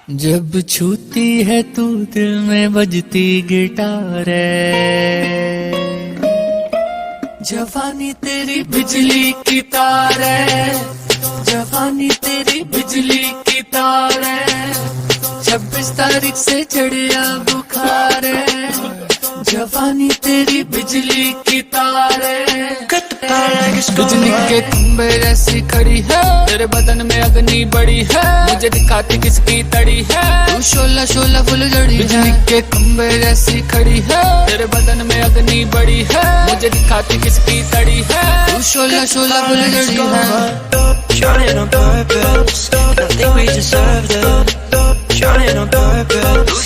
जब छूती है तू दिल में बजती गिटार है, जवानी तेरी बिजली की तार है, जवानी तेरी बिजली की तार है। 26 तारीख से चढ़िया बुखार है, जवानी तेरी बिजली की तार है। बिजली के खंभे जैसी खड़ी है, तेरे बदन में अग्नि बड़ी है, मुझे दिखाती किसकी तड़ी है, तू शोला शोला फुलझड़ी। बिजली के खंभे जैसी खड़ी है, तेरे बदन में अग्नि बड़ी है, मुझे दिखाती किसकी तड़ी है, तू शोला शोला फुलझड़ी है। Shining on purpose, I think we deserved it. Shining on purpose,